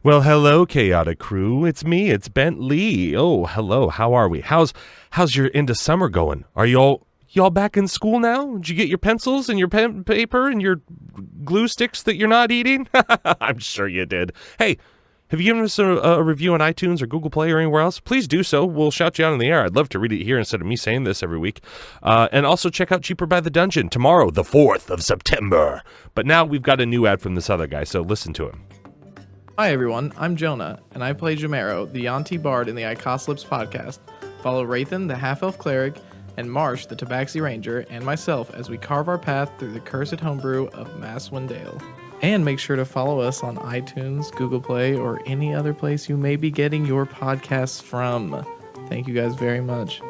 Well, hello, Chaotic Crew. It's me. It's Bentley. Oh, hello. How are we? How's your end of summer going? Are y'all back in school now? Did you get your pencils and your pen paper and your glue sticks that you're not eating? I'm sure you did. Hey, have you given us a review on iTunes or Google Play or anywhere else? Please do so. We'll shout you out in the air. I'd love to read it here instead of me saying this every week. And also check out Cheaper by the Dungeon tomorrow, the 4th of September. But now we've got a new ad from this other guy, so listen to him. Hi everyone, I'm Jonah, and I play Jamero, the Yonti Bard in the Icoslips podcast. Follow Rathan, the half-elf cleric, and Marsh, the Tabaxi Ranger, and myself as we carve our path through the cursed homebrew of Masswind Dale. And make sure to follow us on iTunes, Google Play, or any other place you may be getting your podcasts from. Thank you guys very much.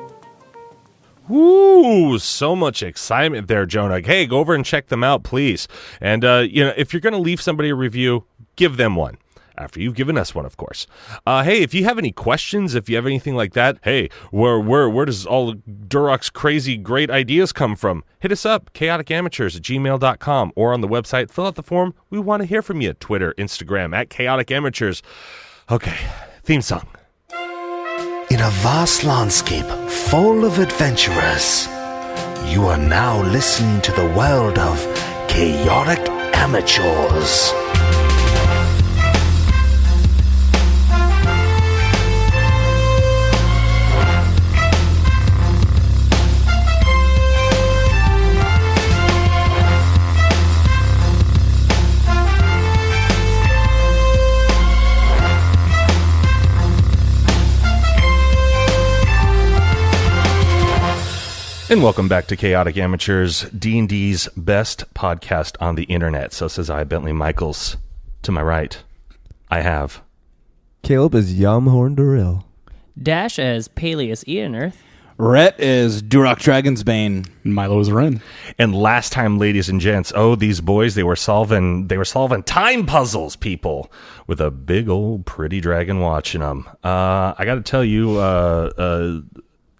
Woo! So much excitement there, Jonah. Hey, go over and check them out, please. And, if you're going to leave somebody a review, give them one. After you've given us one, of course. Hey, if you have any questions, if you have anything like that, hey, where does all Durok's crazy great ideas come from? Hit us up, chaoticamateurs@gmail.com, or on the website. Fill out the form. We want to hear from you. Twitter, Instagram, @chaoticamateurs. Okay, theme song. In a vast landscape full of adventurers, you are now listening to the world of Chaotic Amateurs. And welcome back to Chaotic Amateurs, D&D's best podcast on the internet. So says I, Bentley Michaels. To my right, I have... Caleb is Yamhorn Durrell. Dash as Paelias Earth. Rhett is Durok Dragonsbane. Milo is Ren. And last time, ladies and gents, these boys, they were solving time puzzles, people, with a big old pretty dragon watching them. I got to tell you,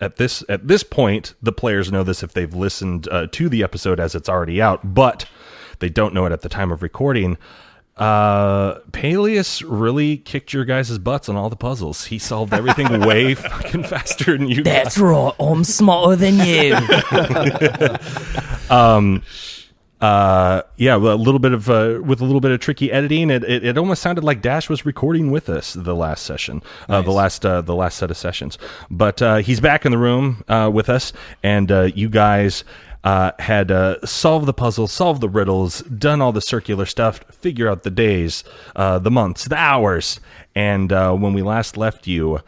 At this point, the players know this if they've listened to the episode as it's already out, but they don't know it at the time of recording. Paelias really kicked your guys' butts on all the puzzles. He solved everything way fucking faster than you. That's right, I'm smarter than you. With a little bit of tricky editing, it almost sounded like Dash was recording with us the last session, Nice. the last set of sessions. But he's back in the room with us, and you guys had solved the puzzles, solved the riddles, done all the circular stuff, figure out the days, the months, the hours, and when we last left you,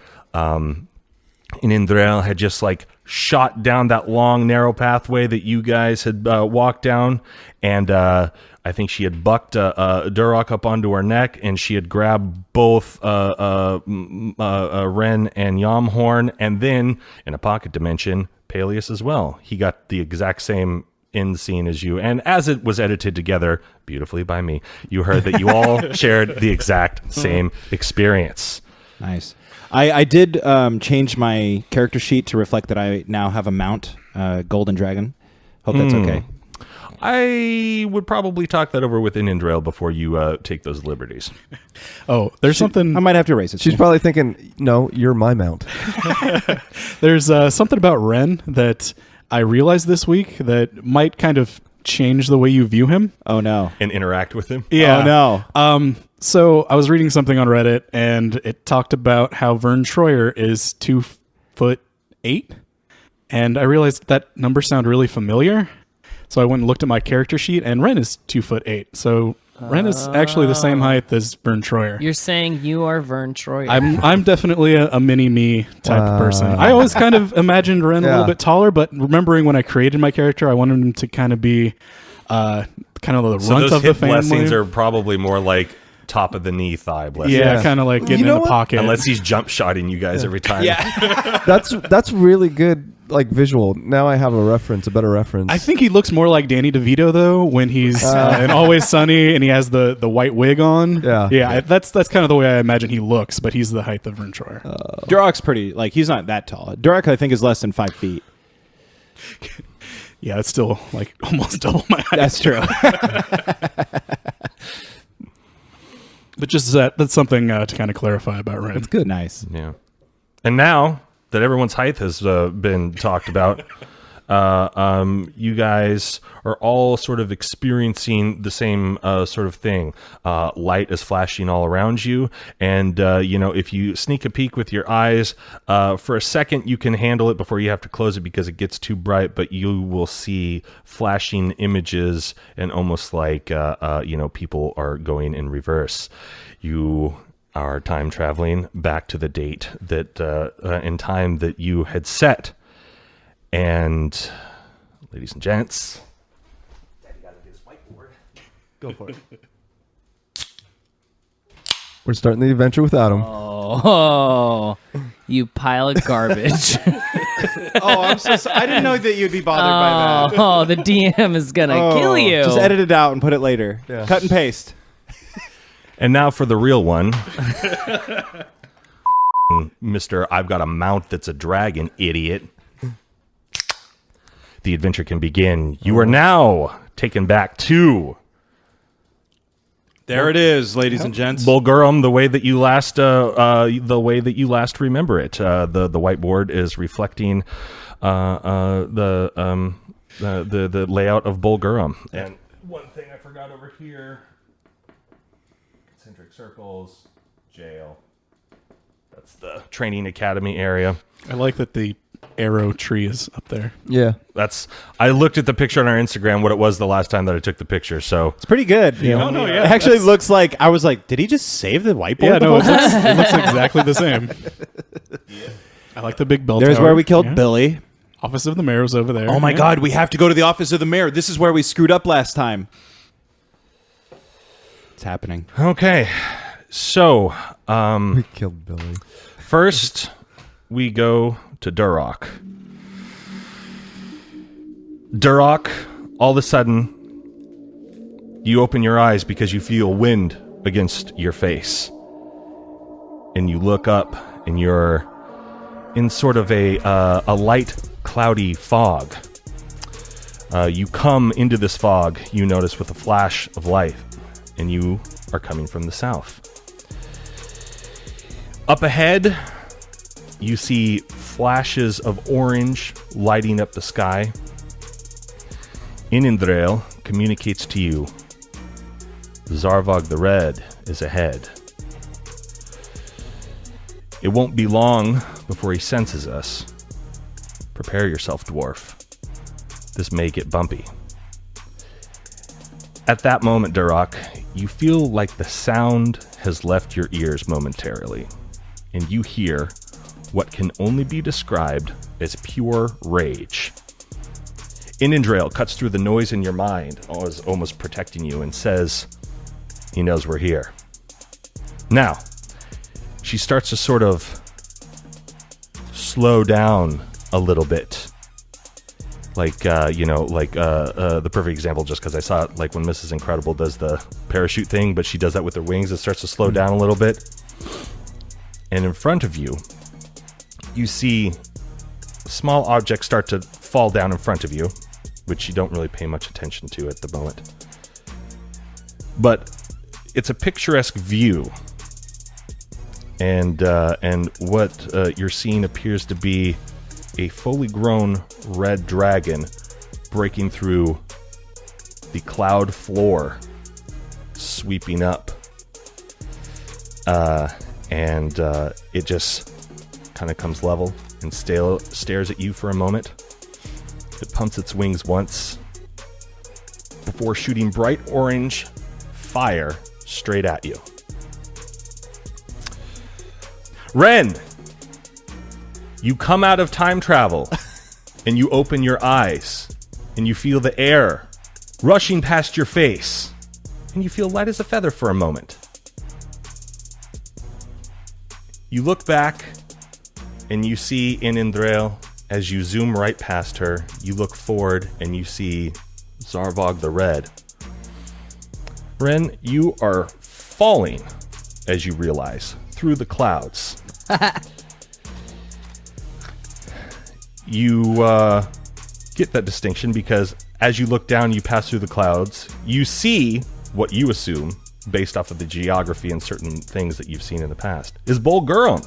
Indrel had just shot down that long, narrow pathway that you guys had walked down, and I think she had bucked Durok up onto her neck, and she had grabbed both Ren and Yamhorn, and then, in a pocket dimension, Paelias as well. He got the exact same end scene as you, and as it was edited together beautifully by me, you heard that you all shared the exact same experience. Nice. I did change my character sheet to reflect that I now have a mount, Golden Dragon. Hope that's okay. I would probably talk that over with Indrel before you take those liberties. Oh, there's something... I might have to erase it. She's probably thinking, no, you're my mount. There's something about Ren that I realized this week that might kind of change the way you view him. Oh, no. And interact with him? Yeah. Oh, no. So I was reading something on Reddit, and it talked about how Vern Troyer is 2'8", and I realized that number sounded really familiar. So I went and looked at my character sheet, and Ren is 2'8". So Ren is actually the same height as Vern Troyer. You're saying you are Vern Troyer. I'm definitely a mini-me type of person. I always kind of imagined Ren a little bit taller, but remembering when I created my character, I wanted him to kind of be kind of the runt of the family. Blessings are probably more like top of the knee thigh blessings. Yeah, kind of like getting in the pocket. Unless he's jump shotting you guys every time. Yeah. That's really good, visual. Now I have a better reference. I think he looks more like Danny DeVito though when he's in Always Sunny and he has the white wig on. Yeah. That's kind of the way I imagine he looks, but he's the height of Vern Troyer. Durok's pretty, he's not that tall. Durok, I think, is less than 5 feet. Yeah, it's still almost double my height. That's true. But just that's something to kind of clarify about Ren. It's good. Nice. Yeah. And now that everyone's height has been talked about, you guys are all sort of experiencing the same sort of thing. Light is flashing all around you, and if you sneak a peek with your eyes, for a second you can handle it before you have to close it because it gets too bright, but you will see flashing images and almost like people are going in reverse. You are time traveling back to the date that in time that you had set. And ladies and gents, Daddy got to get his whiteboard. Go for it. We're starting the adventure without him. Oh, you pile of garbage. I'm so sorry. I didn't know that you'd be bothered by that. Oh, the DM is going to kill you. Just edit it out and put it later. Yeah. Cut and paste. And now for the real one. Mr. I've got a mount that's a dragon, idiot. The adventure can begin. You are now taken back to There it is, ladies and gents. Bulgurum, the way that you last remember it. The whiteboard is reflecting the layout of Bulgurum. And one thing I forgot over here: concentric circles, jail. That's the training academy area. I like that the arrow tree is up there. Yeah. I looked at the picture on our Instagram, what it was the last time that I took the picture. So It's pretty good. Yeah. No, yeah, It actually looks like, I was like, did he just save the whiteboard? Yeah, the no, whole time? it looks exactly the same. I like the big bell There's tower. where we killed Yeah. Billy. Office of the mayor was over there. Oh my Yeah. God, we have to go to the office of the mayor. This is where we screwed up last time. It's happening. okay, so We killed Billy. first we go to Durok. Durok, all of a sudden, you open your eyes because you feel wind against your face. And you look up and you're in sort of a light, cloudy fog. You come into this fog, you notice, with a flash of light, and you are coming from the south. Up ahead, you see flashes of orange lighting up the sky. Inindrail communicates to you. Zarvog the Red is ahead. It won't be long before he senses us. Prepare yourself, dwarf. This may get bumpy. At that moment, Durok, you feel like the sound has left your ears momentarily, and you hear what can only be described as pure rage. Inindrail cuts through the noise in your mind, almost protecting you, and says, he knows we're here. Now, she starts to sort of slow down a little bit. The perfect example, just because I saw it, like when Mrs. Incredible does the parachute thing, but she does that with her wings. It starts to slow down a little bit. And in front of you, you see small objects start to fall down in front of you, which you don't really pay much attention to at the moment. But it's a picturesque view. And what you're seeing appears to be a fully grown red dragon breaking through the cloud floor, sweeping up. And it just kind of comes level and stares at you for a moment. It pumps its wings once before shooting bright orange fire straight at you. Ren, you come out of time travel and you open your eyes and you feel the air rushing past your face and you feel light as a feather for a moment. You look back and you see Inindrail. As you zoom right past her, you look forward and you see Zarvog the Red. Ren, you are falling, as you realize, through the clouds. You get that distinction because as you look down, you pass through the clouds. You see what you assume based off of the geography and certain things that you've seen in the past, is Bulgurum,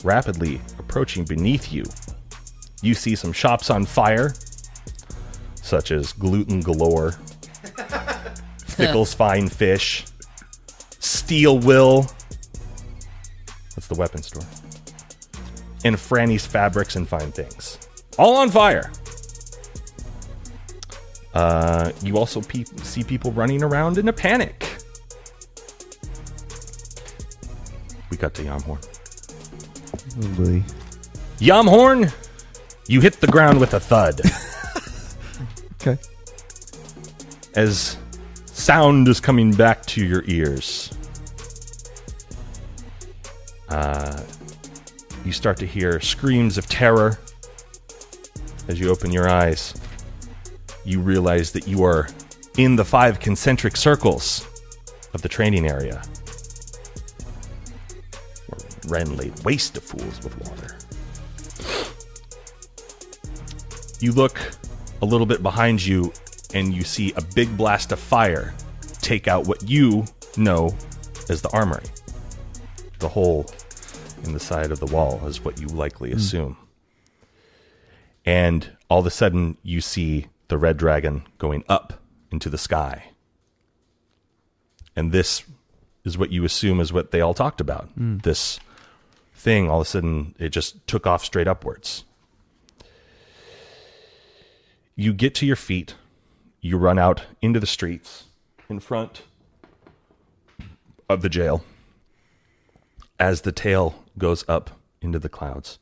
rapidly approaching beneath you. You see some shops on fire, such as Gluten Galore, Fickle's Fine Fish, Steel Will, that's the weapon store, and Franny's Fabrics and Fine Things. All on fire. You also see people running around in a panic. We got to Yamhorn. Oh, boy. Yamhorn, you hit the ground with a thud. Okay. As sound is coming back to your ears. You start to hear screams of terror. As you open your eyes, you realize that you are in the 5 concentric circles of the training area. Where Ren laid waste to fools with water. You look a little bit behind you, and you see a big blast of fire take out what you know as the armory. The hole in the side of the wall is what you likely assume. And all of a sudden, you see the red dragon going up into the sky. And this is what you assume is what they all talked about. This thing, all of a sudden, it just took off straight upwards. You get to your feet. You run out into the streets in front of the jail as the tail goes up into the clouds.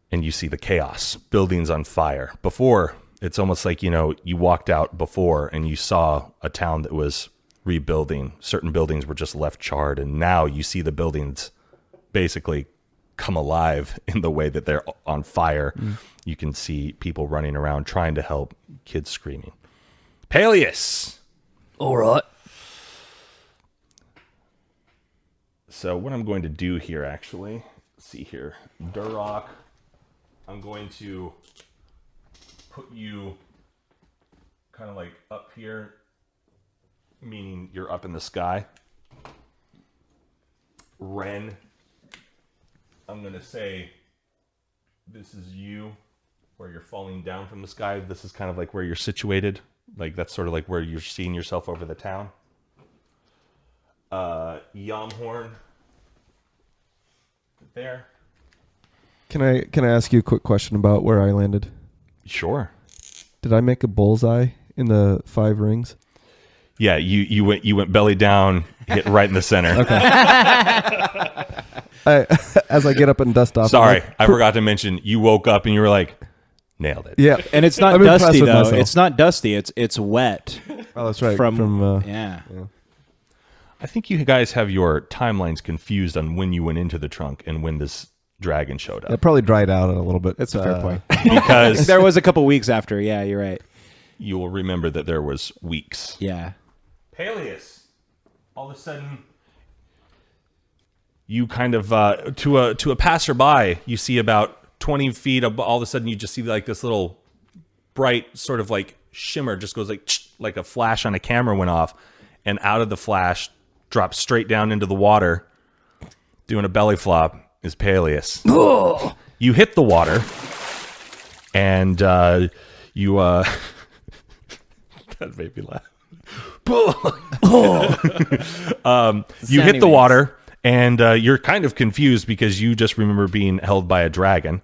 And you see the chaos, buildings on fire. Before, it's almost like, you walked out before and you saw a town that was rebuilding. Certain buildings were just left charred, and now you see the buildings basically come alive in the way that they're on fire. You can see people running around trying to help, kids screaming. Paelias! All right. So what I'm going to do here, actually, let's see here. Durrock, I'm going to put you kind of like up here, meaning you're up in the sky. Ren, I'm going to say this is you, where you're falling down from the sky. This is kind of like where you're situated. Like that's sort of like where you're seeing yourself over the town. Yamhorn, there. Can I ask you a quick question about where I landed? Sure. Did I make a bullseye in the 5 rings? Yeah, you went belly down, hit right in the center. As I get up and dust off. Sorry, I forgot to mention you woke up and you were like, nailed it. Yeah, And it's not I'm impressed dusty with though. myself. It's not dusty. It's wet. Oh, that's right. Yeah. I think you guys have your timelines confused on when you went into the trunk and when this dragon showed up. It probably dried out a little bit. That's a fair point. Because There was a couple weeks after. Yeah, you're right. you will remember that there was weeks. Yeah. Paelias, all of a sudden, you kind of to a passerby, you see about 20 feet. All of a sudden, you just see like this little bright sort of like shimmer, just goes like a flash on a camera went off, and out of the flash, drops straight down into the water, doing a belly flop. Is Paelias. You hit the water, and you that made me laugh. You hit the water, and you're kind of confused because you just remember being held by a dragon,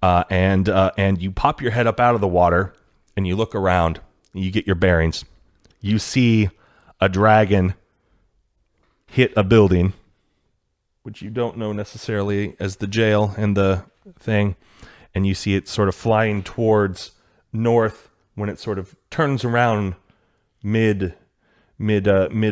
and you pop your head up out of the water, and you look around, and you get your bearings. You see a dragon hit a building, which you don't know necessarily as the jail and the thing, and you see it sort of flying towards north when it sort of turns around mid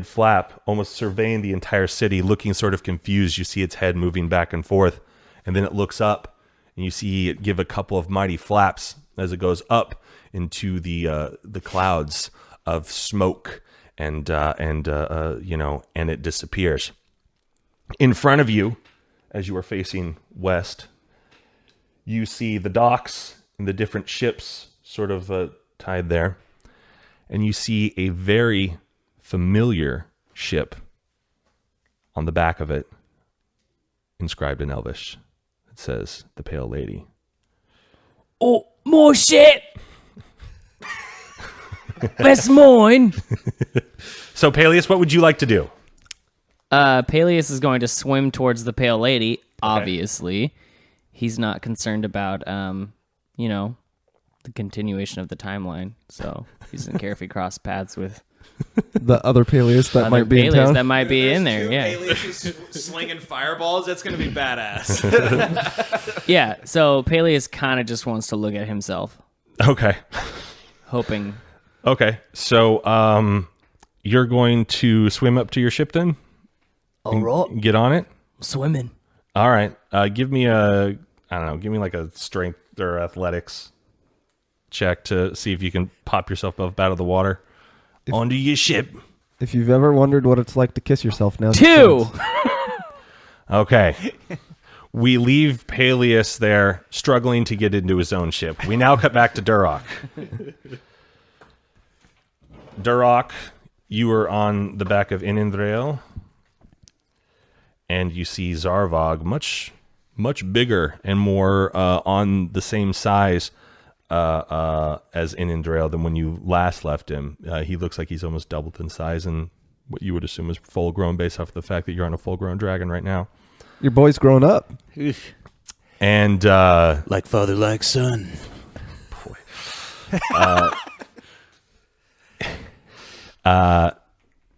flap, almost surveying the entire city, looking sort of confused. You see its head moving back and forth, and then it looks up, and you see it give a couple of mighty flaps as it goes up into the clouds of smoke, and it disappears. In front of you, as you are facing west, you see the docks and the different ships sort of tied there. And you see a very familiar ship on the back of it, inscribed in Elvish. It says, "The Pale Lady." Oh, more shit. That's mine. So, Paelias, what would you like to do? Paelias is going to swim towards the Pale Lady, obviously. He's not concerned about, the continuation of the timeline. So he doesn't care if he crosses paths with The other Paelias that might be in Paelias town. that might be in there, yeah. Paelias is slinging fireballs. That's going to be badass. Yeah, so Paelias kind of just wants to look at himself, Okay. hoping. Okay. So, you're going to swim up to your ship then? All right, Get on it? swimming. All right. Give me like a strength or athletics check to see if you can pop yourself up out of the water. Onto your ship. If you've ever wondered what it's like to kiss yourself, now 2. Okay. We leave Paelias there, struggling to get into his own ship. We now cut back to Durok. Durok, you are on the back of Inindreil, and you see Zarvog, much bigger and more on the same size as Inindreil than when you last left him. He looks like he's almost doubled in size, and what you would assume is full grown based off the fact that you're on a full grown dragon right now. Your boy's grown up. And Like father, like son.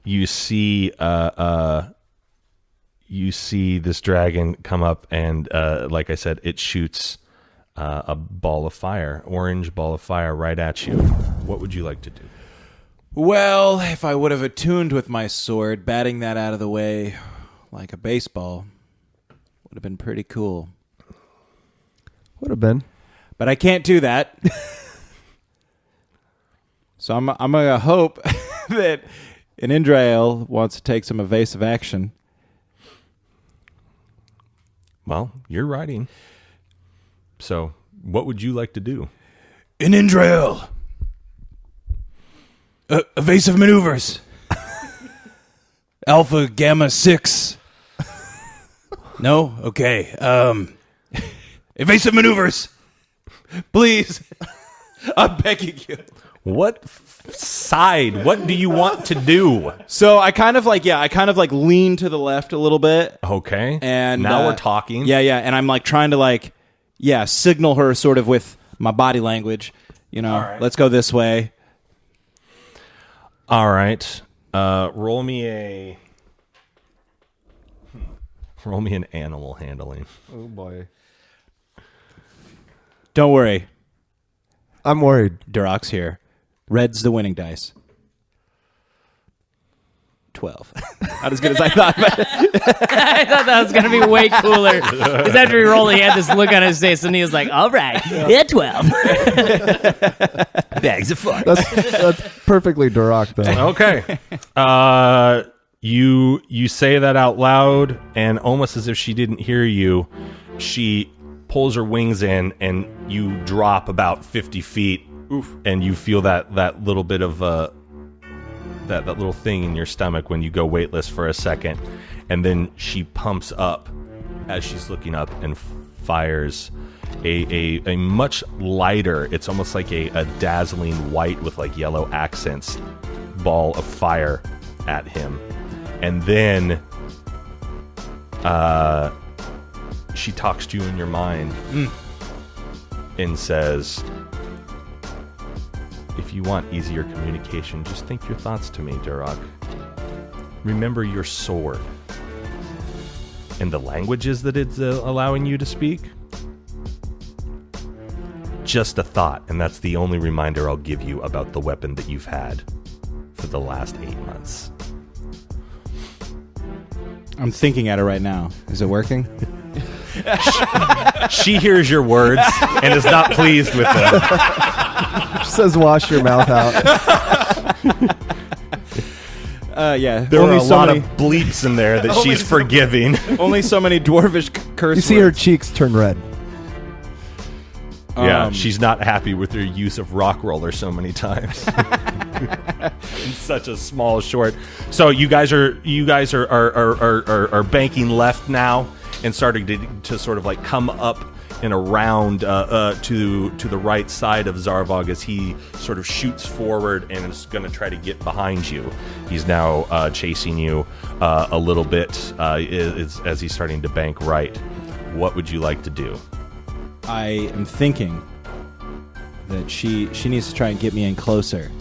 you see this dragon come up, and like I said, it shoots a ball of fire, orange ball of fire, right at you. What would you like to do? Well, if I would have attuned with my sword, batting that out of the way like a baseball would have been pretty cool. Would have been. But I can't do that. So I'm gonna hope that Inindreil wants to take some evasive action. Well, you're riding. So, what would you like to do? Inindreil! Evasive maneuvers! Alpha, Gamma 6. No? Okay. Evasive maneuvers! Please! I'm begging you. What side? What do you want to do? So I kind of lean to the left a little bit. Okay. And now we're talking. Yeah, and I'm like trying to signal her sort of with my body language. You know, right. Let's go this way. All right. Roll me an animal handling. Oh boy. Don't worry. I'm worried. Durok's here. Red's the winning dice. 12. Not as good as I thought. But I thought that was going to be way cooler. Because after he rolled, he had this look on his face, and he was like, all right, yeah, 12. Bags of fun. That's perfectly Durok, though. Okay. You say that out loud, and almost as if she didn't hear you, she pulls her wings in, and you drop about 50 feet. Oof. And you feel that little bit of that little thing in your stomach when you go weightless for a second, and then she pumps up as she's looking up and fires a much lighter, it's almost like a dazzling white with like yellow accents ball of fire at him. And then she talks to you in your mind and says, if you want easier communication, just think your thoughts to me, Durok. Remember your sword and the languages that it's allowing you to speak. Just a thought, and that's the only reminder I'll give you about the weapon that you've had for the last 8 months. I'm thinking at it right now. Is it working? She hears your words and is not pleased with them. She says, wash your mouth out. Yeah. There are a lot of bleeps in there that she's forgiving. Only so many dwarvish curse You see her words. cheeks turn red. Yeah, she's not happy with her use of rock roller so many times. in such a small short. So you guys are banking left now and starting to sort of like come up and around to the right side of Zarvog as he sort of shoots forward and is going to try to get behind you. He's now chasing you a little bit as he's starting to bank right. What would you like to do? I am thinking that she needs to try and get me in closer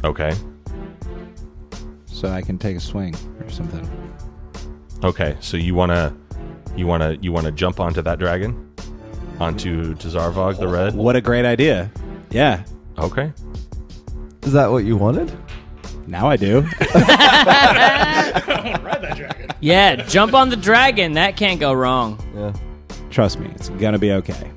Okay. so I can take a swing or something. Okay. So you wanna jump onto that dragon? Onto Zarvog the Red? What a great idea. Yeah. Okay. Is that what you wanted? Now I do. Yeah, jump on the dragon. That can't go wrong. Yeah. Trust me, it's gonna be okay.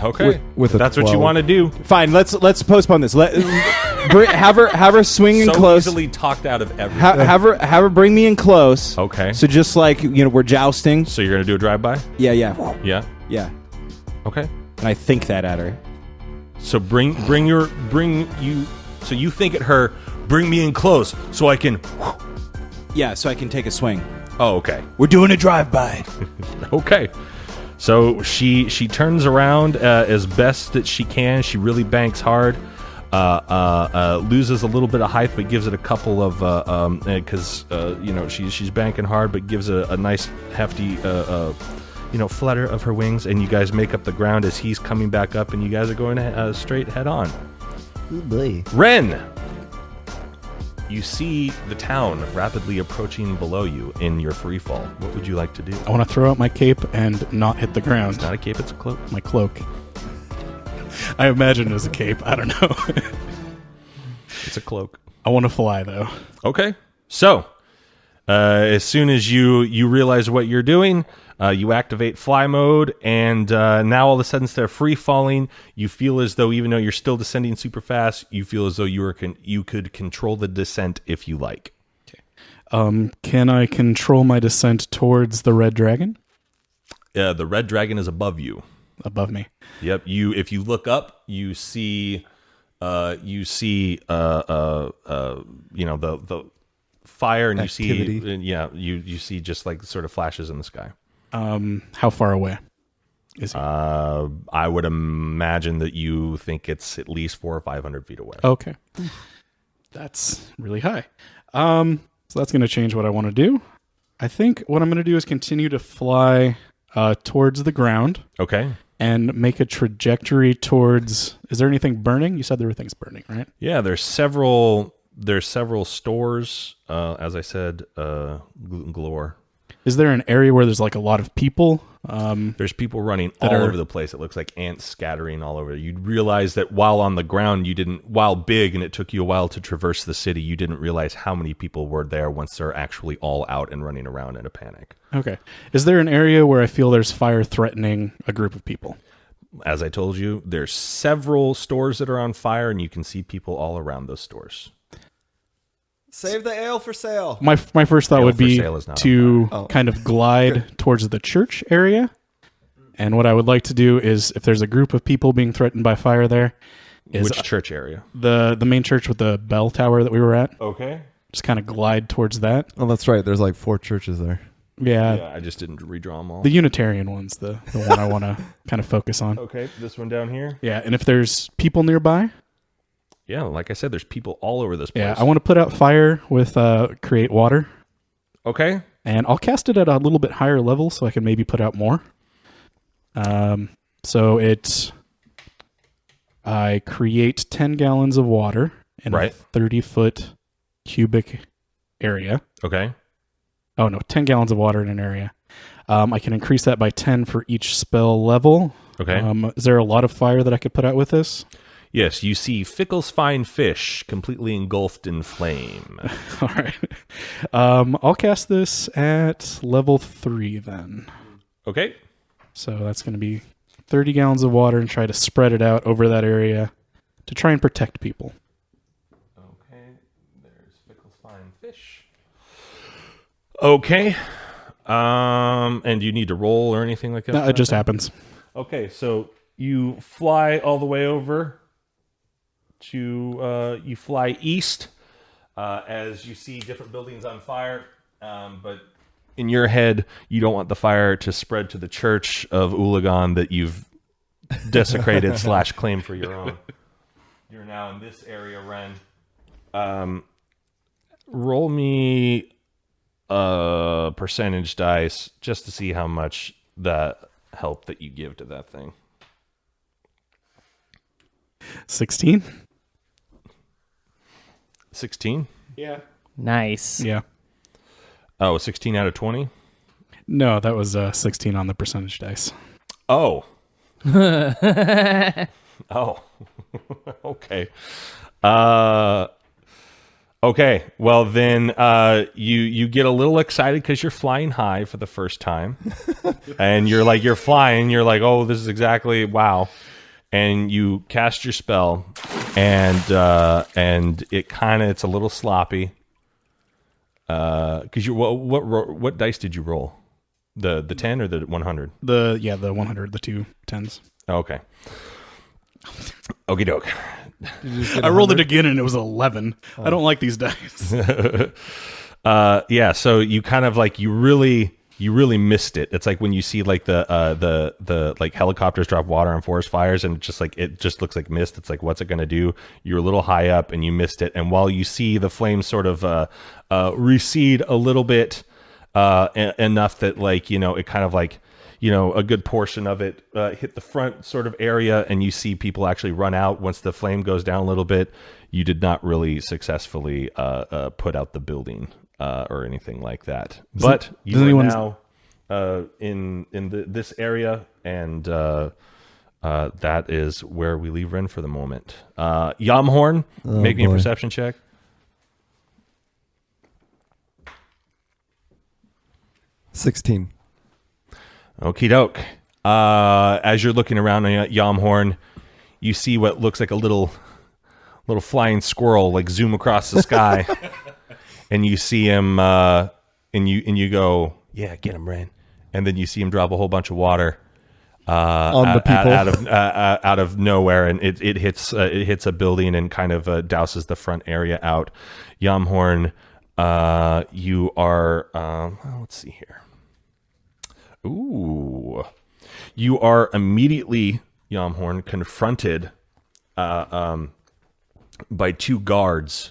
Okay. With a That's what you 12. want to do. Fine, let's postpone this. Have her swing in So close. easily talked out of everything. Have her bring me in close. Okay. So just like we're jousting. So you're gonna do a drive-by? Yeah. Yeah. Yeah. Okay. And I think that at her. So bring you. So you think at her. Bring me in close so I can. Yeah, so I can take a swing. Oh, okay. We're doing a drive-by. Okay. So she turns around as best that she can. She really banks hard. Loses a little bit of height, but gives it a couple of because she's banking hard, but gives a nice hefty flutter of her wings, and you guys make up the ground as he's coming back up, and you guys are going straight head on. Ooh, boy. Ren, you see the town rapidly approaching below you in your free fall. What would you like to do? I want to throw out my cape and not hit the ground. It's not a cape, it's a cloak. My cloak. I imagine it as a cape. I don't know. It's a cloak. I want to fly, though. Okay. So, as soon as you realize what you're doing, you activate fly mode, and now all of a sudden instead of free falling, you feel as though even though you're still descending super fast, you feel as though you could control the descent if you like. Can I control my descent towards the red dragon? The red dragon is above you. Above me. Yep. If you look up, you see the fire, and Activity. you see just like sort of flashes in the sky. How far away is he? I would imagine that you think it's at least 400 or 500 feet away. Okay. That's really high. So that's going to change what I want to do. I think what I'm going to do is continue to fly towards the ground. Okay. And make a trajectory towards... Is there anything burning? You said there were things burning, right? Yeah, there's several stores, as I said, galore. Is there an area where there's like a lot of people? There's people running all over the place. It looks like ants scattering all over. You'd realize that while on the ground, while big and it took you a while to traverse the city, you didn't realize how many people were there once they're actually all out and running around in a panic. Okay. Is there an area where I feel there's fire threatening a group of people? As I told you, there's several stores that are on fire, and you can see people all around those stores. Save the ale for sale. My first thought Ale would for be sale is not to on fire. kind of glide towards the church area. And what I would like to do is, if there's a group of people being threatened by fire there, is Which church area? the main church with the bell tower that we were at. Okay. Just kind of glide towards that. Oh, that's right. There's like 4 churches there. Yeah, I just didn't redraw them all. the Unitarian one's the one I want to kind of focus on. Okay, this one down here. Yeah, and if there's people nearby, Yeah, like I said, there's people all over this place. yeah, I want to put out fire with create water, Okay. and I'll cast it at a little bit higher level so I can maybe put out more. So I create 10 gallons of water in Right. a 30-foot cubic area. Okay. Oh, no, 10 gallons of water in an area. I can increase that by 10 for each spell level. Okay. Is there a lot of fire that I could put out with this? Yes, you see Fickle's fine fish completely engulfed in flame. All right. I'll cast this at level 3 then. Okay. So that's going to be 30 gallons of water and try to spread it out over that area to try and protect people. Okay. There's Fickle's fine fish. Okay. And do you need to roll or anything like that? No, it just happens. Okay, so you fly all the way over you fly east as you see different buildings on fire, but in your head, you don't want the fire to spread to the church of Ulagan that you've desecrated / claimed for your own. You're now in this area, Ren. Roll me a percentage dice just to see how much that help that you give to that thing. 16? 16? Yeah. Nice. Yeah. Oh, 16 out of 20? No, that was 16 on the percentage dice. Oh. Oh. Okay. Okay. Well, then you get a little excited because you're flying high for the first time. And you're flying. You're like, oh, this is exactly, wow. And you cast your spell, and it's a little sloppy. Because what dice did you roll? The 10 or the 100? The 100, the two 10s. Okay. Okie doke. I rolled it again and it was 11. I don't like these dice. Yeah. So you kind of like you really missed it. It's like when you see like the like helicopters drop water on forest fires, and it just looks like mist. It's like, what's it going to do? You're a little high up and you missed it. And while you see the flames sort of recede a little bit, enough that it kind of like a good portion of it hit the front sort of area, and you see people actually run out once the flame goes down a little bit. You did not really successfully put out the building or anything like that. But you are now in this area, and that is where we leave Ren for the moment. Yamhorn, make me a perception check. $16. Okie doke. As you're looking around on Yamhorn, you see what looks like a little flying squirrel like zoom across the sky, and you see him, and you go, yeah, get him, Ren. And then you see him drop a whole bunch of water on the people out of nowhere, and it hits a building and kind of douses the front area out. Yamhorn, you are let's see here. Ooh. You are immediately, Yamhorn, confronted by two guards.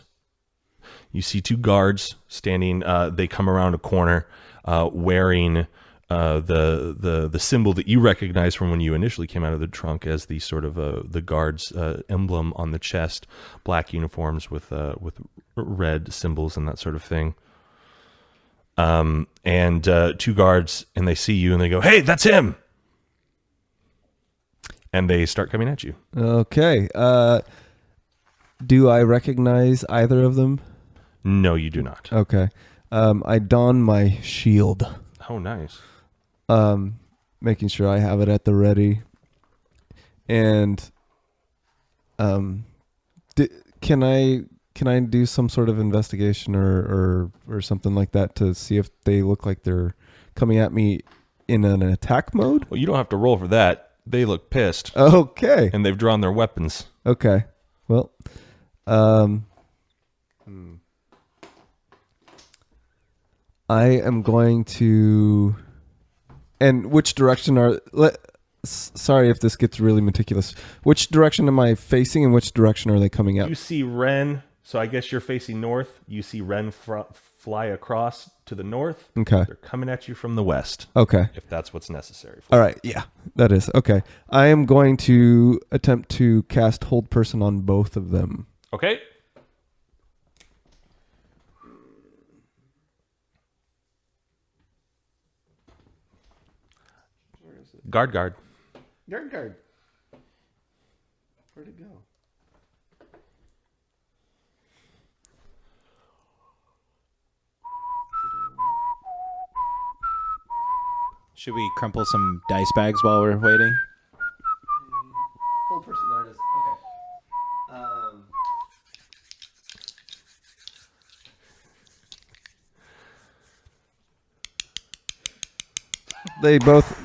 You see two guards standing. They come around a corner wearing the symbol that you recognize from when you initially came out of the trunk as the sort of the guard's emblem on the chest, black uniforms with red symbols and that sort of thing. And two guards, and they see you and they go, hey, that's him. And they start coming at you. Okay. Do I recognize either of them? No, you do not. Okay. I don my shield. Oh, nice. Making sure I have it at the ready. And can I do some sort of investigation or something like that to see if they look like they're coming at me in an attack mode? Well, you don't have to roll for that. They look pissed. Okay. And they've drawn their weapons. Okay. Well, I am going to... And which direction are... Sorry if this gets really meticulous. Which direction am I facing and which direction are they coming at? You see Ren, so I guess you're facing north. You see Ren fly across to the north. Okay. They're coming at you from the west. Okay. If that's what's necessary for All right. Yeah, that is. Okay. I am going to attempt to cast Hold Person on both of them. Okay. Guard. Guard. Where'd it go? Should we crumple some dice bags while we're waiting? Hold person, there it is. Okay. They both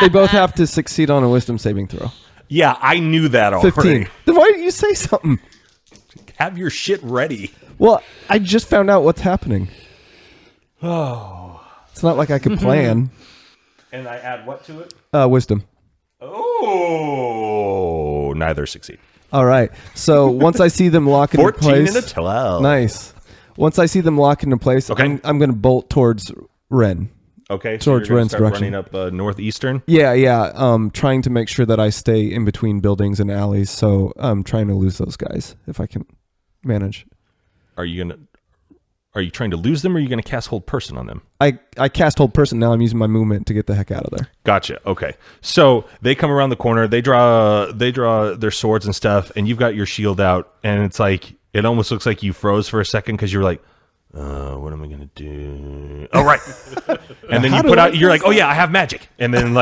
they both have to succeed on a wisdom saving throw. Yeah, I knew that already. 15. Then why didn't you say something? Have your shit ready. Well, I just found out what's happening. Oh. It's not like I could plan. And I add what to it? Wisdom. Oh, neither succeed. All right. So once I see them lock into 14 place. and a 12. Nice. Once I see them lock into place, Okay. I'm going to bolt towards Ren. Okay, so Towards you're gonna Ren's start direction. running up northeastern. Yeah. Trying to make sure that I stay in between buildings and alleys. So I'm trying to lose those guys if I can manage. Are you trying to lose them, or are you gonna cast hold person on them? I cast hold person. Now I'm using my movement to get the heck out of there. Gotcha. Okay, so they come around the corner. They draw their swords and stuff, and you've got your shield out, and it's like it almost looks like you froze for a second because you're like, what am I gonna do? Oh, right. And then you put out. You're like, oh yeah, I have magic. And then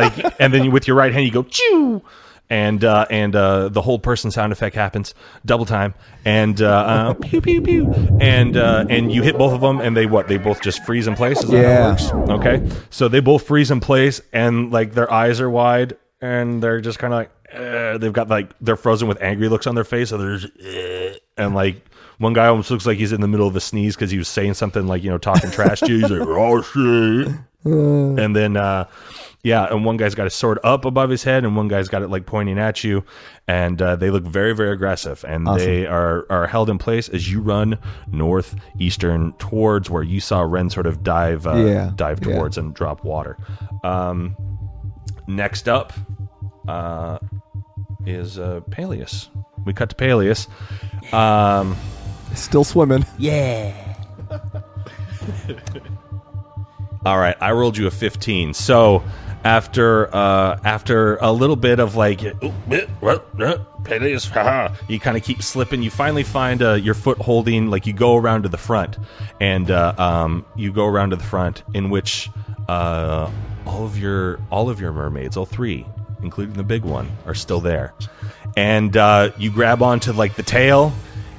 with your right hand you go choo, and the hold person sound effect happens double time, and pew pew pew, and you hit both of them, and they both just freeze in place. Is that how it works? Okay, so they both freeze in place, and like their eyes are wide, and they're just kind of like they've got like they're frozen with angry looks on their face. So there's and like. One guy almost looks like he's in the middle of a sneeze because he was saying something like, talking trash to you. He's like, oh, shit. And then, and one guy's got his sword up above his head, and one guy's got it like pointing at you. And they look very, very aggressive. And they are held in place as you run northeastern towards where you saw Ren sort of dive towards and drop water. Next up is Paelias. We cut to Paelias. Still swimming. Yeah. All right, I rolled you a 15. So after a little bit of like, Paelias, you kind of keep slipping. You finally find your foot holding. Like you go around to the front, and in which all of your mermaids, all three, including the big one, are still there. And you grab onto like the tail,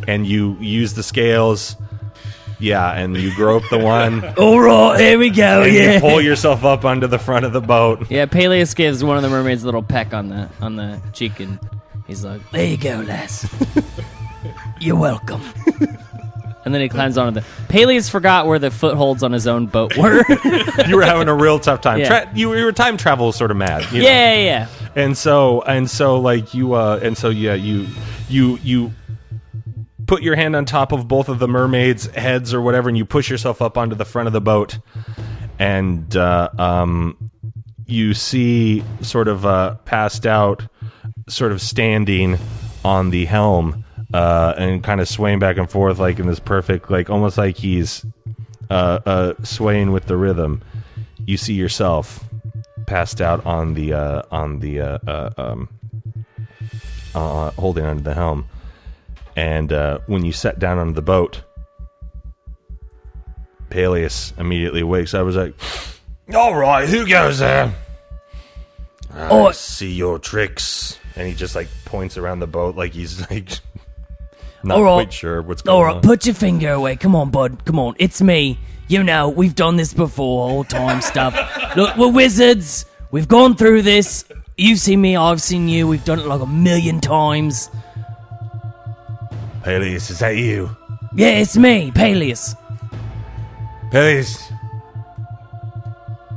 and you use the scales, and you grope the one. All right, here we go. And you pull yourself up onto the front of the boat. Yeah, Paelias gives one of the mermaids a little peck on the cheek, and he's like, "There you go, lass. You're welcome." And then he climbs onto the. Paelias forgot where the footholds on his own boat were. You were having a real tough time. Yeah. You were time travel sort of mad. Yeah. And so like you you put your hand on top of both of the mermaids' heads or whatever, and you push yourself up onto the front of the boat, and you see sort of passed out, sort of standing on the helm, and kind of swaying back and forth like in this perfect, like almost like he's swaying with the rhythm. You see yourself passed out on the holding onto the helm, and when you sat down onto the boat, Paelias immediately wakes up. Was like, "All right, who goes there? I see your tricks." And he just like points around the boat like he's like not quite sure what's going on. All right, put your finger away. Come on, bud. Come on, it's me. We've done this before, old time stuff. Look, we're wizards. We've gone through this. You've seen me, I've seen you. We've done it like 1,000,000 times. Paelias, is that you? Yeah, it's me, Paelias. Paelias,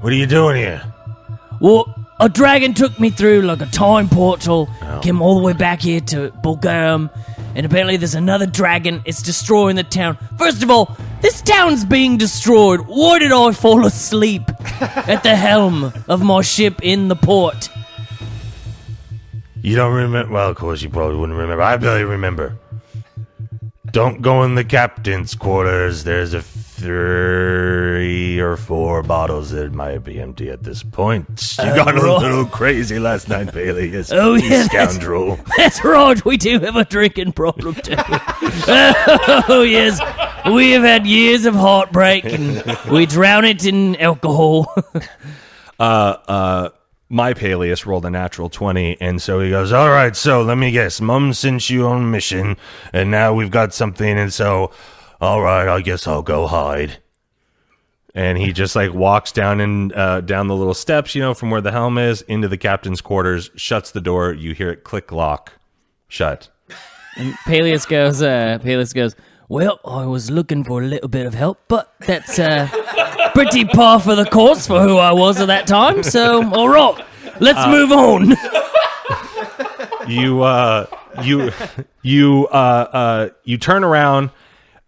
what are you doing here? Well, a dragon took me through like a time portal, came all the way back here to Bulgarum, and apparently there's another dragon. It's destroying the town. First of all, this town's being destroyed. Why did I fall asleep at the helm of my ship in the port? You don't remember? Well, of course you probably wouldn't remember. I barely remember. Don't go in the captain's quarters. There's 3 or 4 bottles that might be empty at this point. You got a little crazy last night, Paelias. Oh, yeah, scoundrel. That's right. We do have a drinking problem, too. Oh, yes. We have had years of heartbreak, and we drown it in alcohol. My Paelias rolled a natural 20, and so he goes, all right, so let me guess. Mom sent you on a mission, and now we've got something, and so, all right, I guess I'll go hide. And he just like walks down down the little steps, from where the helm is into the captain's quarters, shuts the door. You hear it click, lock, shut. And Paelias goes, well, I was looking for a little bit of help, but that's pretty par for the course for who I was at that time. So, all right, let's move on. You turn around,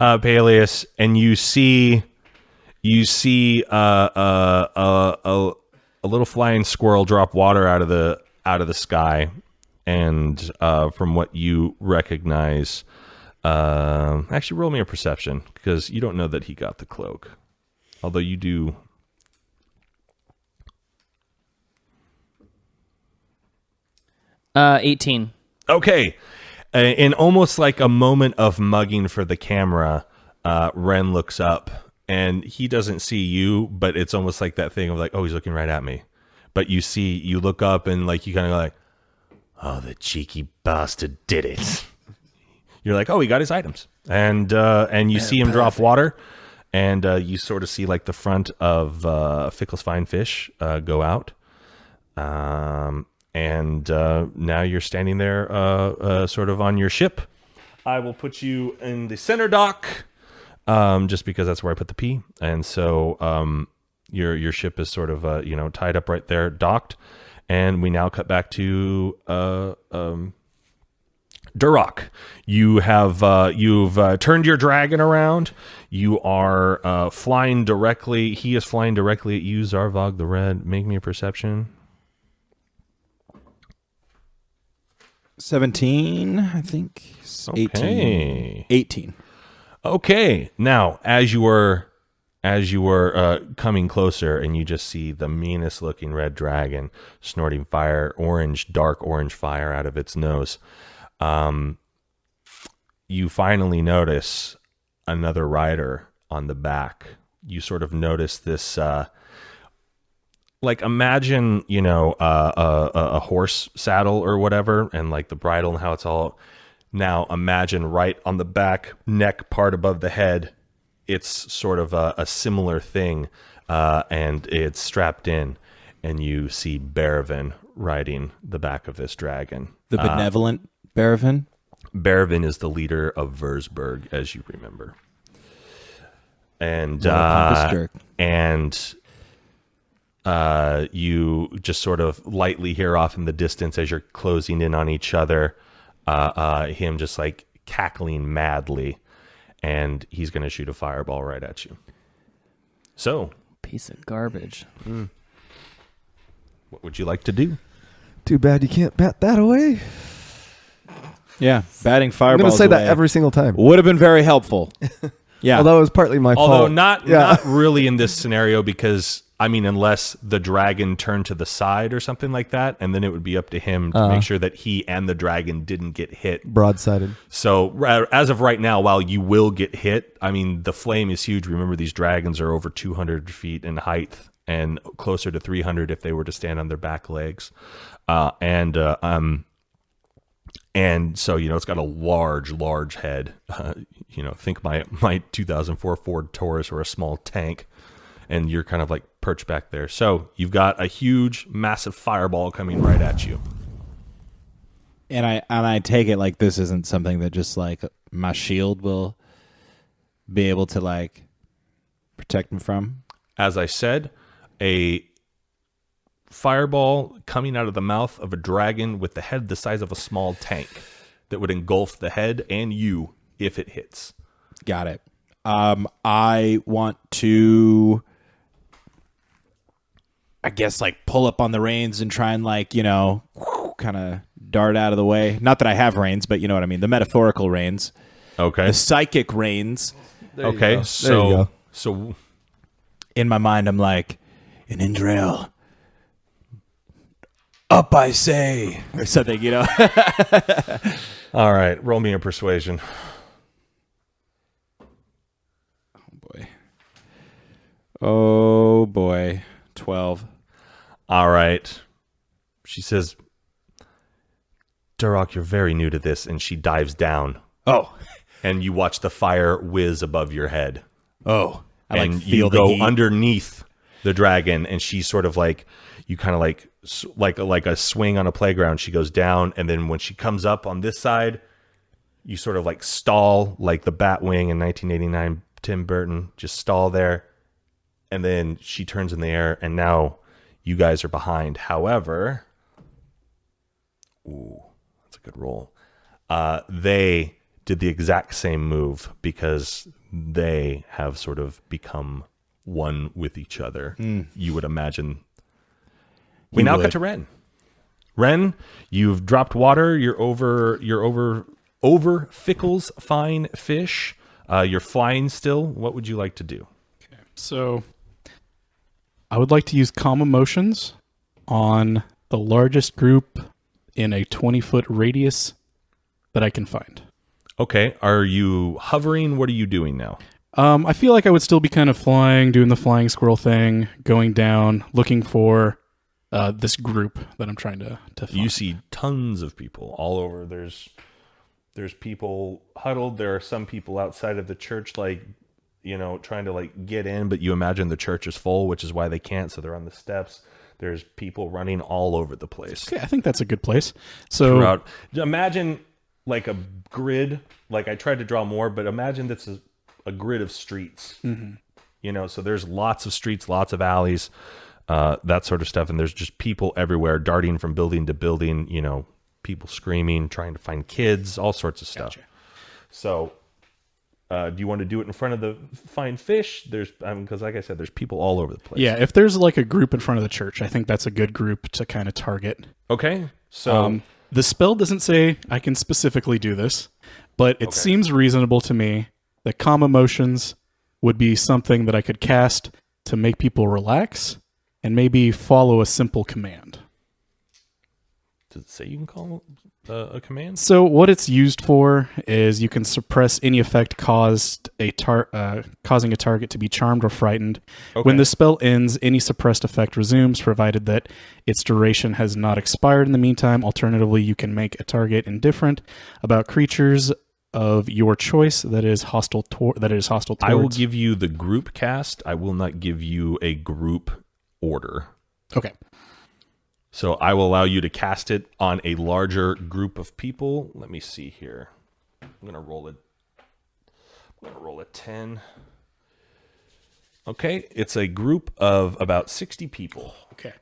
Paelias, and you see a little flying squirrel drop water out of the sky, and from what you recognize, actually roll me a perception because you don't know that he got the cloak, although you do. 18. Okay. In almost like a moment of mugging for the camera, Ren looks up and he doesn't see you, but it's almost like that thing of like, oh, he's looking right at me. But you look up and like, you kind of go like, oh, the cheeky bastard did it. You're like, oh, he got his items. And you see him drop water, and you sort of see like the front of Fickle's Fine Fish go out. And now you're standing there sort of on your ship. I will put you in the center dock just because that's where I put the P. And so your ship is sort of, tied up right there, docked. And we now cut back to Duroc. You've turned your dragon around. You are flying directly. He is flying directly at you, Zarvog the Red. Make me a perception. 17, I think. 18. Okay. 18. Okay. Now, as you were coming closer, and you just see the meanest looking red dragon snorting dark orange fire out of its nose, you finally notice another rider on the back. You sort of notice this, like imagine, a horse saddle or whatever, and like the bridle and how it's all. Now imagine right on the back neck part above the head, it's sort of a similar thing, and it's strapped in, and you see Baravin riding the back of this dragon. The benevolent Baravin? Baravin is the leader of Versberg, as you remember. And you just sort of lightly hear off in the distance as you're closing in on each other, him just like cackling madly. And he's going to shoot a fireball right at you. So, Piece of garbage. What would you like to do? Too bad you can't bat that away. Yeah, batting I'm fireballs going to say that away every single time. would have been very helpful. Yeah. Although it was partly my fault. Although not really in this scenario, because unless the dragon turned to the side or something like that, and then it would be up to him to make sure that he and the dragon didn't get hit. Broadsided. So as of right now, while you will get hit, the flame is huge. Remember, these dragons are over 200 feet in height and closer to 300 if they were to stand on their back legs. And so, it's got a large head. Think my 2004 Ford Taurus or a small tank, and you're kind of like perched back there. So you've got a huge, massive fireball coming right at you. And I take it like this isn't something that just like my shield will be able to like protect me from. As I said, a fireball coming out of the mouth of a dragon with the head the size of a small tank that would engulf the head and you if it hits. Got it. I want to, I guess, like pull up on the reins and try and like, kind of dart out of the way. Not that I have reins, but you know what I mean. The metaphorical reins. Okay. The psychic reins. Okay. So in my mind, I'm like, in Indrael, up I say, or something, All right. Roll me a persuasion. Oh boy. 12. All right. She says, Duroc, you're very new to this, and she dives down. Oh. And you watch the fire whiz above your head. Oh. I and feel you the go heat. underneath the dragon, and she's sort of like, you kind of like a swing on a playground. She goes down, and then when she comes up on this side, you sort of like stall, like the Batwing in 1989, Tim Burton, just stall there, and then she turns in the air, and now you guys are behind. However, ooh, that's a good roll. They did the exact same move because they have sort of become one with each other. You would imagine. We now cut to Ren. Ren, you've dropped water. You're over Fickle's fine fish. You're flying still. What would you like to do? So I would like to use calm emotions on the largest group in a 20-foot radius that I can find. Okay. Are you hovering? What are you doing now? I feel like I would still be kind of flying, doing the flying squirrel thing, going down, looking for this group that I'm trying to find. You see tons of people all over. There's people huddled. There are some people outside of the church, like, you know, trying to like get in, but you imagine the church is full, which is why they can't. So they're on the steps. There's people running all over the place. Okay, I think that's a good place. So Throughout, imagine like a grid. Like I tried to draw more, but imagine this is a grid of streets. You know, so there's lots of streets, lots of alleys, that sort of stuff, and there's just people everywhere, darting from building to building. You know, people screaming, trying to find kids, all sorts of stuff. Gotcha. So, do you want to do it in front of the fine fish? There's, because like I said, there's people all over the place. yeah, if there's like a group in front of the church, I think that's a good group to kind of target. Okay. So The spell doesn't say I can specifically do this, but it seems reasonable to me that calm emotions would be something that I could cast to make people relax and maybe follow a simple command. does it say you can call a command? So what it's used for is you can suppress any effect causing a target to be charmed or frightened. Okay. When the spell ends, any suppressed effect resumes, provided that its duration has not expired in the meantime. Alternatively, you can make a target indifferent about creatures of your choice that is hostile towards. I will give you the group cast. I will not give you a group order. Okay. So I will allow you to cast it on a larger group of people. Let me see here. I'm gonna roll a 10. Okay, it's a group of about 60 people. Okay.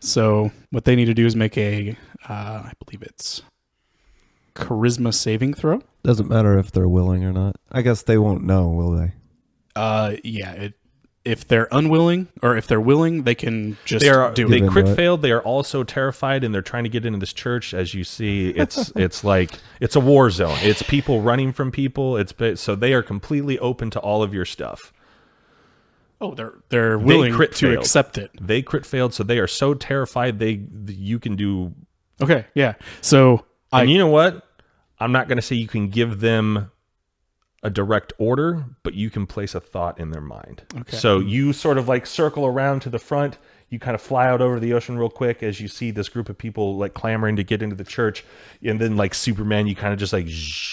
So what they need to do is make a, I believe it's charisma saving throw. Doesn't matter if they're willing or not. I guess they won't know, will they? If they're unwilling or if they're willing, they can just They do it. crit into it. failed. They are also terrified, and they're trying to get into this church. As you see, it's like it's a war zone. It's people running from people. So they are completely open to all of your stuff. Oh, they're willing crit to failed. accept it. They crit failed, so they are so terrified. You can do. Okay, yeah. So And you know what? I'm not going to say you can give them a direct order, but you can place a thought in their mind. Okay. So you sort of like circle around to the front. You kind of fly out over the ocean real quick as you see this group of people like clamoring to get into the church. And then like Superman, you kind of just like,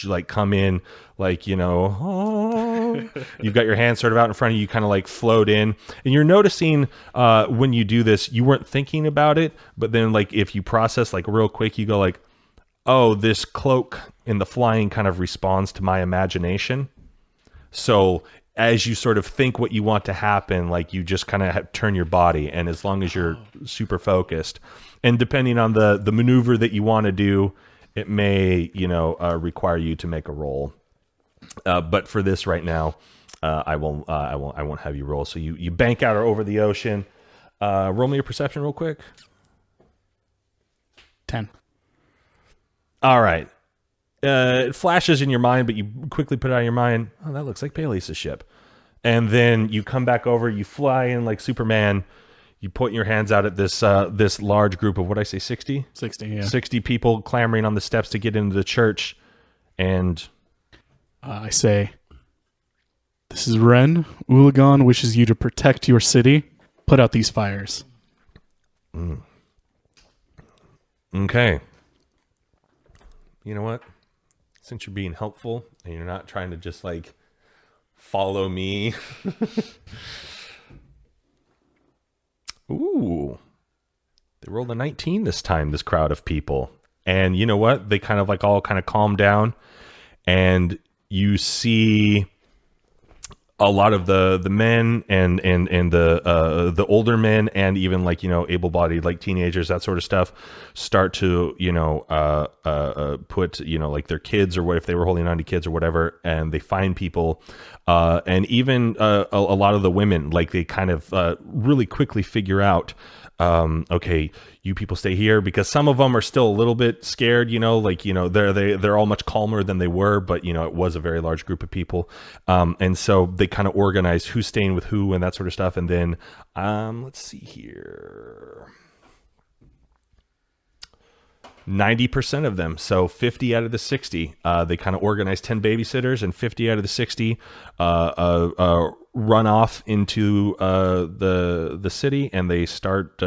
like come in, like, you know, oh. You've got your hands sort of out in front of you, kind of like float in. And you're noticing when you do this, you weren't thinking about it, but then like if you process like real quick, you go like, oh, this cloak in the flying kind of responds to my imagination. So as you sort of think what you want to happen, like you just kind of turn your body, and as long as you're super focused, and depending on the maneuver that you want to do, it may, you know, require you to make a roll. But for this right now, I won't have you roll. So you bank out or over the ocean. Roll me a perception real quick. 10. All right. It flashes in your mind, but you quickly put it out of your mind. Oh, that looks like Paelias' ship. And then you come back over, you fly in like Superman. You point your hands out at this large group of, what did I say, 60? 60, yeah. 60 people clamoring on the steps to get into the church. And I say, this is Ren. Ulagon wishes you to protect your city. Put out these fires. okay. You know what? Since you're being helpful and you're not trying to just like Follow me. Ooh. They rolled a 19 this time, this crowd of people. And you know what? They kind of like all kind of calm down. And you see a lot of the men and the older men and even like, you know, able-bodied like teenagers, that sort of stuff, start to, you know, put, you know, like their kids or what if they were holding on to kids or whatever, and they find people, and even a lot of the women, like they kind of really quickly figure out, okay, you people stay here, because some of them are still a little bit scared, you know, like, you know, they're all much calmer than they were, but you know, it was a very large group of people. And so they kind of organize who's staying with who and that sort of stuff. And then, let's see here. 90% of them, so 50 out of the 60, they kind of organize 10 babysitters, and 50 out of the 60 run off into the city, and they start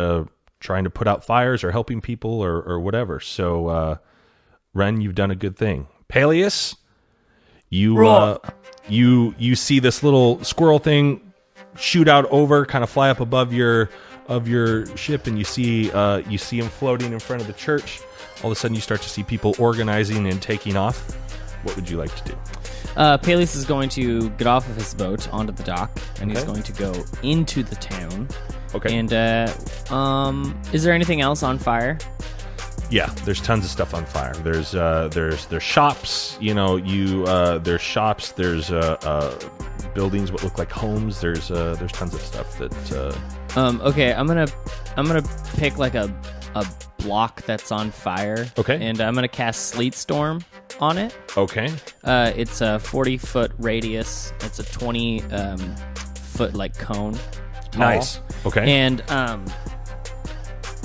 trying to put out fires or helping people or whatever. So, Ren, you've done a good thing. Paelias, you see this little squirrel thing shoot out over, kind of fly up above your ship, and you see him floating in front of the church. All of a sudden, you start to see people organizing and taking off. What would you like to do? Paelias is going to get off of his boat onto the dock, and he's going to go into the town. Okay. And is there anything else on fire? Yeah, there's tons of stuff on fire. There's shops. You know, there's shops. There's buildings, what look like homes. There's tons of stuff that. Okay, I'm gonna pick like a block that's on fire. Okay. And I'm gonna cast Sleet Storm on it. Okay. It's a 40-foot radius. It's a 20 foot like cone. Tall. Nice. Okay. And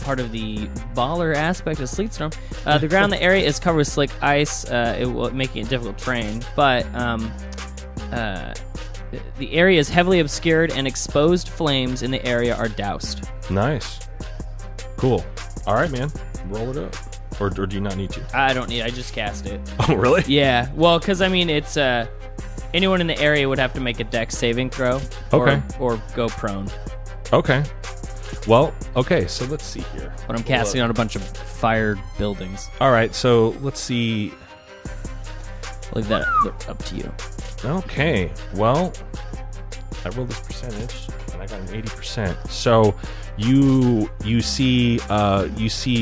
part of the baller aspect of Sleet Storm, the ground in the area is covered with slick ice, making it difficult terrain. But the area is heavily obscured, and exposed flames in the area are doused. Nice. Cool. All right, man. Roll it up. Or do you not need to? I don't need. I just cast it. Oh, really? Yeah. Well, because I mean, it's anyone in the area would have to make a dex saving throw. Okay. Or go prone. Okay. Well, okay. So let's see here. But I'm casting on a bunch of fired buildings. All right. So let's see. Leave that up to you. Okay. Well, I rolled this percentage, and I got an 80%. So you see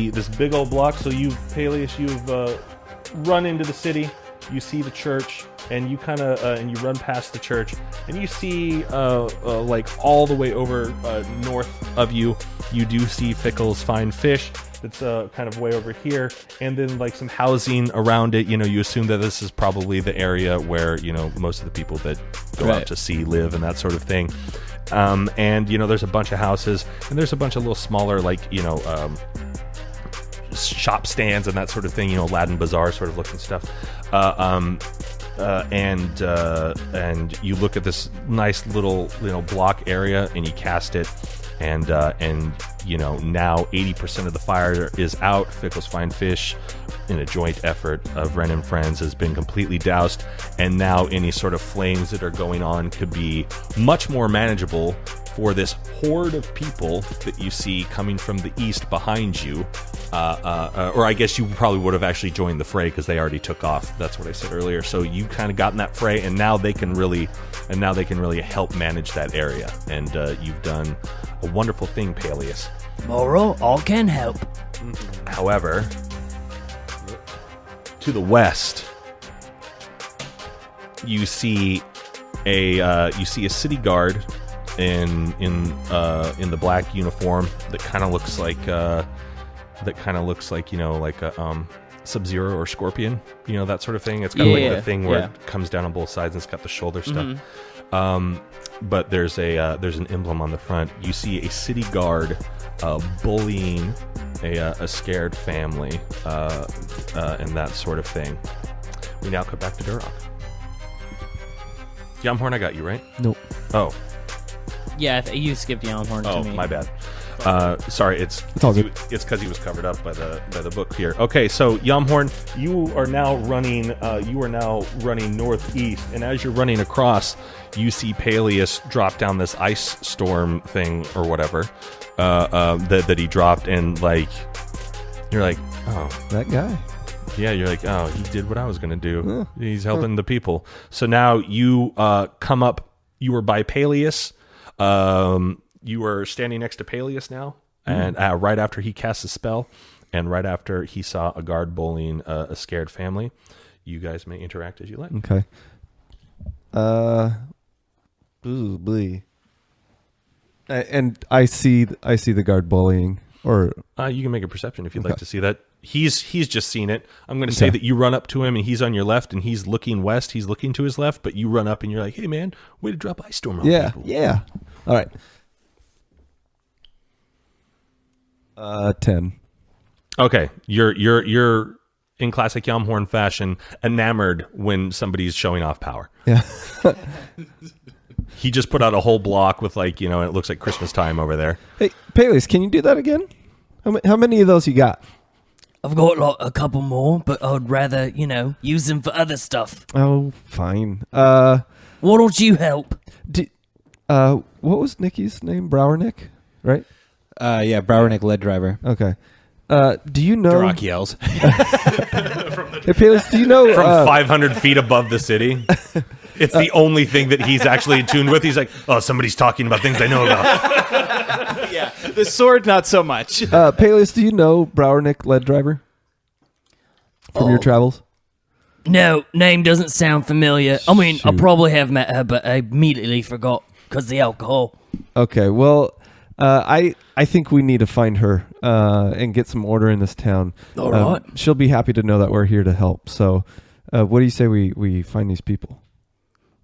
this big old block. So Paelias, you've run into the city. You see the church, and you kind of and you run past the church, and you see like all the way over north of you. You do see Fickle's Fine Fish. That's kind of way over here, and then like some housing around it. You know, you assume that this is probably the area where, you know, most of the people that go out to sea live and that sort of thing. And you know, there's a bunch of houses, and there's a bunch of little smaller, like, you know, shop stands and that sort of thing. You know, Aladdin Bazaar sort of looking stuff. And you look at this nice little, you know, block area, and you cast it, and you know, now 80% of the fire is out. Fickle's Fine Fish, in a joint effort of Ren and Friends, has been completely doused, and now any sort of flames that are going on could be much more manageable for this horde of people that you see coming from the east behind you. Or I guess you probably would have actually joined the fray because they already took off. That's what I said earlier. So you kind of got in that fray, and now they can really help manage that area. And you've done a wonderful thing, Paelias. Moro, all can help. However, to the west, you see a city guard in the black uniform that kind of looks like you know, like a Sub-Zero or Scorpion, you know, that sort of thing. It's got like the thing where it comes down on both sides, and it's got the shoulder stuff. But there's an emblem on the front. You see a city guard bullying a scared family, and that sort of thing. We now cut back to Durok. Yamhorn, I got you, right? Nope. Oh. Yeah, you skipped Yamhorn to me. Oh, my bad. Sorry, it's all good. It's because he was covered up by the book here. Okay, so Yamhorn, you are now running northeast, and as you're running across, you see Paelias drop down this ice storm thing or whatever that he dropped, and like you're like, oh, That guy. yeah, you're like, oh, he did what I was gonna do. He's helping the people. So now you come up. You were by Paelias. You were standing next to Paelias now, and right after he cast the spell, and right after he saw a guard bullying a scared family. You guys may interact as you like. Okay. Ooh, blee. And I see the guard bullying, or You can make a perception if you'd like to see that. He's just seen it. I'm going to say that you run up to him and he's on your left and he's looking west. He's looking to his left, but you run up and you're like, "Hey, man, way to drop ice storm on people." Yeah. All right. 10. Okay, you're in classic Yamhorn fashion enamored when somebody's showing off power. Yeah. He just put out a whole block with like, it looks like Christmas time over there. Hey, Paelias, can you do that again? How many of those you got? I've got like a couple more, but I'd rather, use them for other stuff. Oh, fine. Why don't you help? What was Nikki's name? Brower Nick, right? Yeah, Browernick lead driver. Okay. Do you know? Duroc yells. Hey, Paelias, do you know? From 500 feet above the city. It's the only thing that he's actually tuned with. He's like, oh, somebody's talking about things I know about. Yeah, the sword, not so much. Paelias, do you know Brower Nick lead driver from your travels? No, name doesn't sound familiar. I mean, I Shoot. probably have met her, but I immediately forgot because the alcohol. Okay, well, I think we need to find her and get some order in this town. All right. She'll be happy to know that we're here to help. So, what do you say we find these people?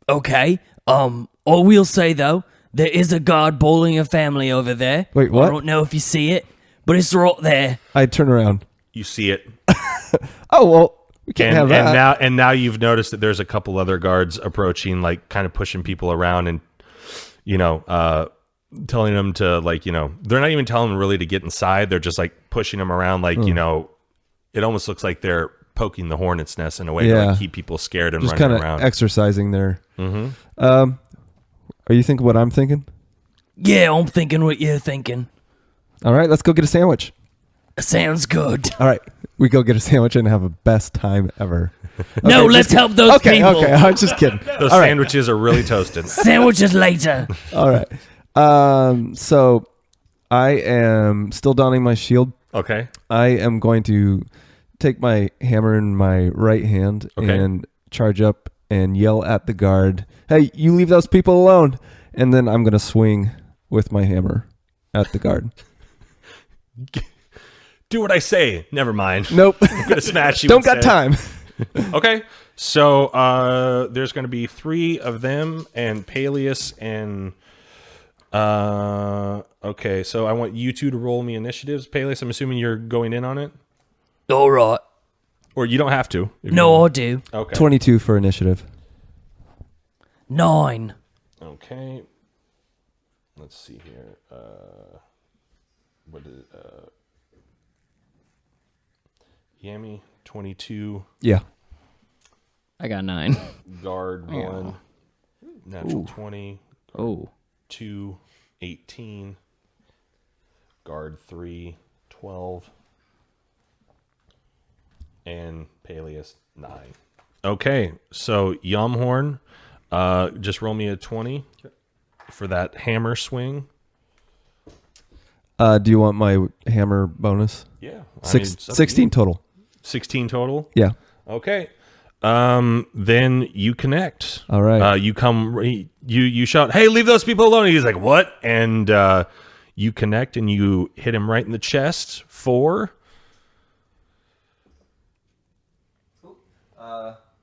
Okay. I will say though, there is a guard bullying a family over there. Wait, what? I don't know if you see it, but it's right there. I turn around. You see it. Oh well, we can't have that. And now you've noticed that there's a couple other guards approaching, like kind of pushing people around and, telling them to like, they're not even telling them really to get inside. They're just like pushing them around. Like, it almost looks like they're poking the hornet's nest in a way to like, keep people scared and Just running kind of around. exercising there. Mm-hmm. Are you thinking what I'm thinking? Yeah, I'm thinking what you're thinking. All right, let's go get a sandwich. Sounds good. All right, we go get a sandwich and have a best time ever. No, Okay, let's help those people. Okay, I was just kidding. Those All right. sandwiches are really toasted. Sandwiches later. All right. So I am still donning my shield. Okay. I am going to take my hammer in my right hand and charge up and yell at the guard, "Hey, you leave those people alone." And then I'm going to swing with my hammer at the guard. Do what I say. Never mind. Nope. I'm going to smash you Don't got instead. time. Okay. So there's going to be 3 of them and Paelias and... okay, so I want you two to roll me initiatives. Paelias, I'm assuming you're going in on it? All right. Or you don't have to. No, I do. Okay. 22 for initiative. 9. Okay. Let's see here. What is Yami, 22. Yeah. I got 9. Guard 1. Natural 20. Oh. 2, 18. Guard 3, 12. And Paelias, 9. Okay, so Yamhorn, just roll me a 20 for that hammer swing. Do you want my hammer bonus? Yeah. 16 total. 16 total? Yeah. Okay. Then you connect. All right. You shout, "Hey, leave those people alone." He's like, "What?" And you connect and you hit him right in the chest for...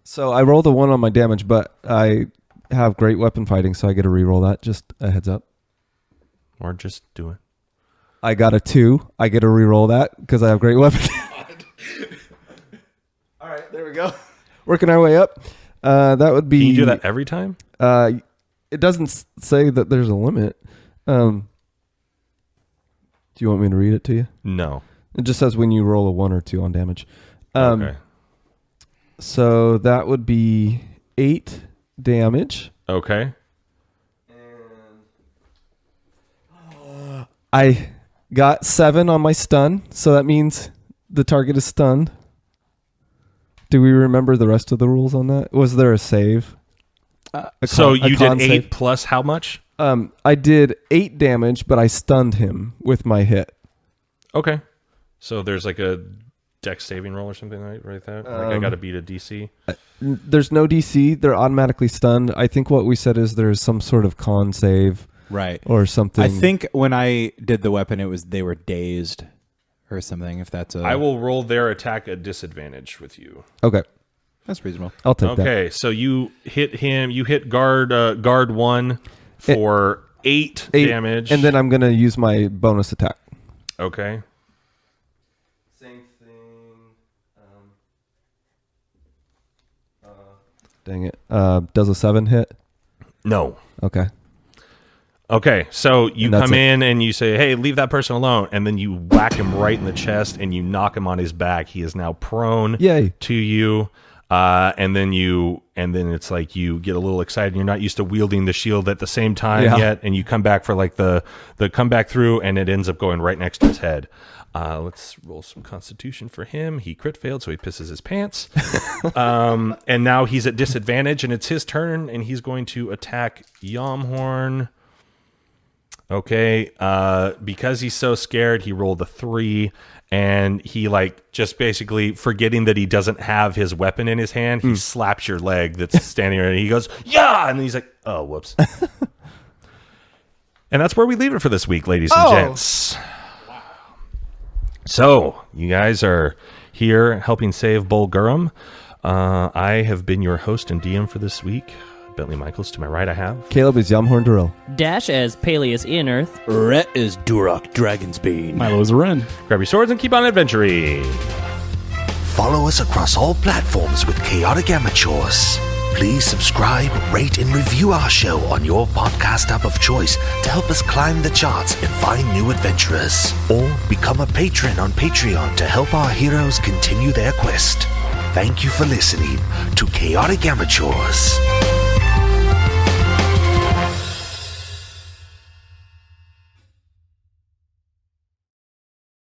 So I rolled a 1 on my damage, but I have great weapon fighting, so I get to reroll that. Just a heads up. Or just do it. I got a 2. I get to reroll that because I have great weapon. All right, there we go. Working our way up. That would be... Can you do that every time? It doesn't say that there's a limit. Do you want me to read it to you? No. It just says when you roll a 1 or 2 on damage. Okay. So that would be 8 damage. Okay. I got 7 on my stun, so that means the target is stunned. Do we remember the rest of the rules on that? Was there a save? So you did 8 save? plus how much? I did 8 damage, but I stunned him with my hit. Okay. So there's like a dex saving roll or something right there? Like I got to beat a DC? There's no DC. They're automatically stunned. I think what we said is there's some sort of con save. Right. Or something. I think when I did the weapon, they were dazed or something. If that's I will roll their attack at disadvantage with you. Okay. That's reasonable. I'll take that. Okay, so you hit him. You hit guard 1 for 8 damage. And then I'm going to use my bonus attack. Okay. Same thing. Dang it. Does a 7 hit? No. Okay. Okay, so you And that's come it. in and you say, hey, leave that person alone. And then you whack him right in the chest and you knock him on his back. He is now prone Yay. to you. And then it's like you get a little excited. You're not used to wielding the shield at the same time yet. And you come back for like the comeback through and it ends up going right next to his head. Let's roll some constitution for him. He crit failed, so he pisses his pants. And now he's at disadvantage and it's his turn and he's going to attack Yamhorn. Okay, because he's so scared, he rolled a 3, and he just basically forgetting that he doesn't have his weapon in his hand, he slaps your leg that's standing there, and he goes, yeah, and then he's like, oh, whoops. And that's where we leave it for this week, ladies and gents. Wow. So, you guys are here helping save Bulgurum. I have been your host and DM for this week. Bentley Michaels. To my right, I have Caleb is Yamhorn Durrell. Dash as Paelias in Earth. Rhett is Duroc Dragonsbane. Milo is a Ren. Grab your swords and keep on adventuring. Follow us across all platforms with Chaotic Amateurs. Please subscribe, rate, and review our show on your podcast app of choice to help us climb the charts and find new adventurers. Or become a patron on Patreon to help our heroes continue their quest. Thank you for listening to Chaotic Amateurs.